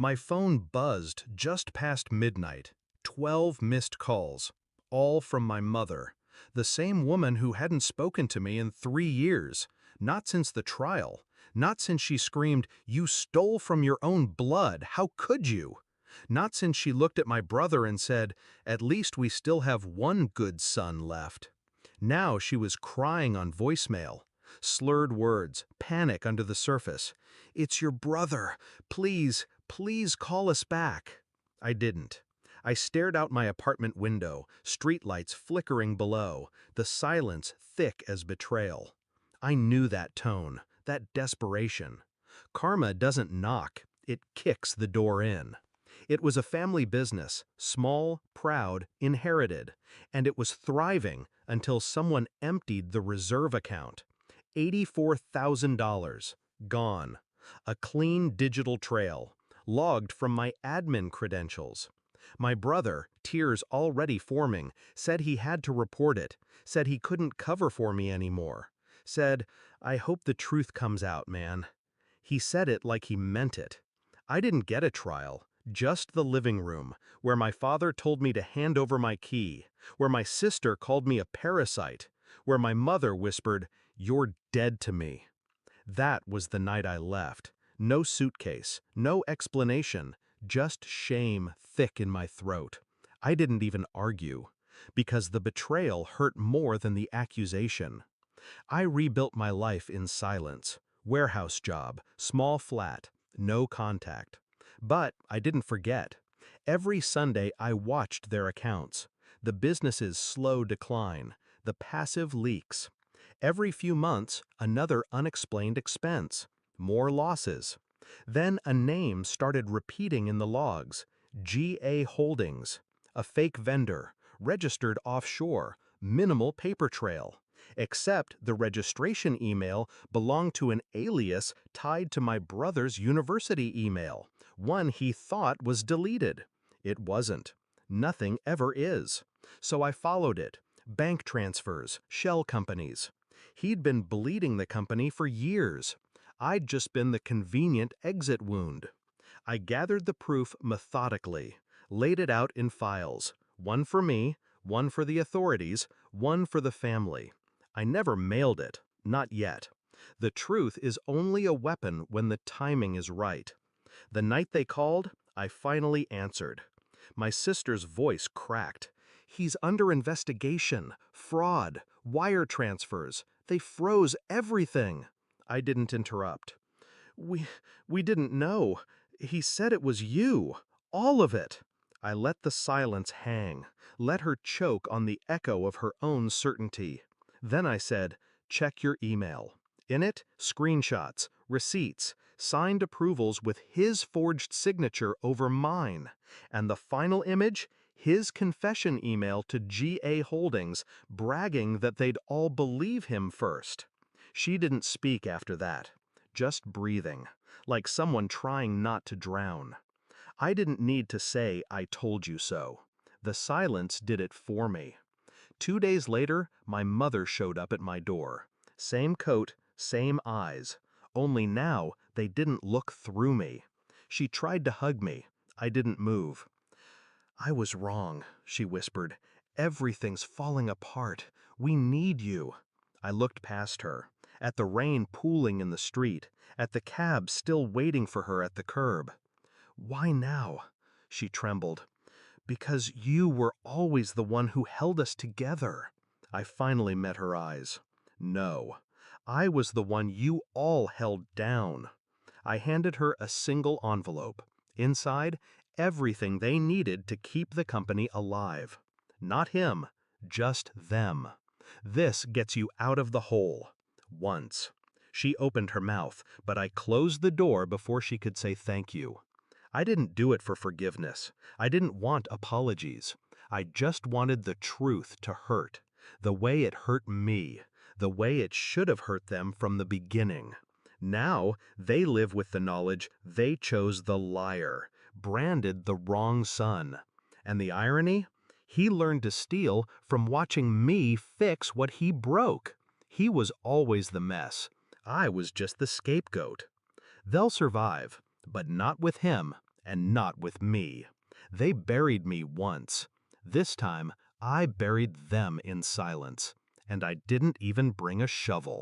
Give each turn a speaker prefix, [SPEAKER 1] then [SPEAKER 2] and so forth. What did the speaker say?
[SPEAKER 1] My phone buzzed just past midnight. 12 missed calls, all from my mother, the same woman who hadn't spoken to me in 3 years, not since the trial, not since she screamed, "You stole from your own blood, how could you?" Not since she looked at my brother and said, "At least we still have one good son left." Now she was crying on voicemail. Slurred words, panic under the surface. "It's your brother. Please, please call us back." I didn't. I stared out my apartment window, streetlights flickering below, the silence thick as betrayal. I knew that tone, that desperation. Karma doesn't knock, it kicks the door in. It was a family business, small, proud, inherited, and it was thriving until someone emptied the reserve account. $84,000, gone. A clean digital trail, logged from my admin credentials. My brother, tears already forming, said he had to report it, said he couldn't cover for me anymore. Said, "I hope the truth comes out, man." He said it like he meant it. I didn't get a trial, just the living room, where my father told me to hand over my key, where my sister called me a parasite, where my mother whispered, "You're dead to me." That was the night I left. No suitcase, no explanation, just shame thick in my throat. I didn't even argue, because the betrayal hurt more than the accusation. I rebuilt my life in silence. Warehouse job, small flat, no contact. But I didn't forget. Every Sunday I watched their accounts. The business's slow decline, the passive leaks. Every few months, another unexplained expense. More losses. Then a name started repeating in the logs. GA Holdings. A fake vendor, registered offshore, minimal paper trail. Except the registration email belonged to an alias tied to my brother's university email, one he thought was deleted. It wasn't. Nothing ever is. So I followed it. Bank transfers, shell companies. He'd been bleeding the company for years. I'd just been the convenient exit wound. I gathered the proof methodically, laid it out in files, one for me, one for the authorities, one for the family. I never mailed it, not yet. The truth is only a weapon when the timing is right. The night they called, I finally answered. My sister's voice cracked. "He's under investigation, fraud, wire transfers. They froze everything." I didn't interrupt. We didn't know. He said it was you. All of it." I let the silence hang, let her choke on the echo of her own certainty. Then I said, "Check your email." In it, screenshots, receipts, signed approvals with his forged signature over mine. And the final image, his confession email to GA Holdings, bragging that they'd all believe him first. She didn't speak after that, just breathing, like someone trying not to drown. I didn't need to say, "I told you so." The silence did it for me. 2 days later, my mother showed up at my door. Same coat, same eyes. Only now, they didn't look through me. She tried to hug me. I didn't move. "I was wrong," she whispered. "Everything's falling apart. We need you." I looked past her, at the rain pooling in the street, at the cab still waiting for her at the curb. "Why now?" She trembled. "Because you were always the one who held us together." I finally met her eyes. "No, I was the one you all held down." I handed her a single envelope. Inside, everything they needed to keep the company alive. Not him, just them. "This gets you out of the hole." Once. She opened her mouth, but I closed the door before she could say thank you. I didn't do it for forgiveness. I didn't want apologies. I just wanted the truth to hurt, the way it hurt me, the way it should have hurt them from the beginning. Now they live with the knowledge they chose the liar, branded the wrong son. And the irony? He learned to steal from watching me fix what he broke. He was always the mess. I was just the scapegoat. They'll survive, but not with him and not with me. They buried me once. This time, I buried them in silence, and I didn't even bring a shovel.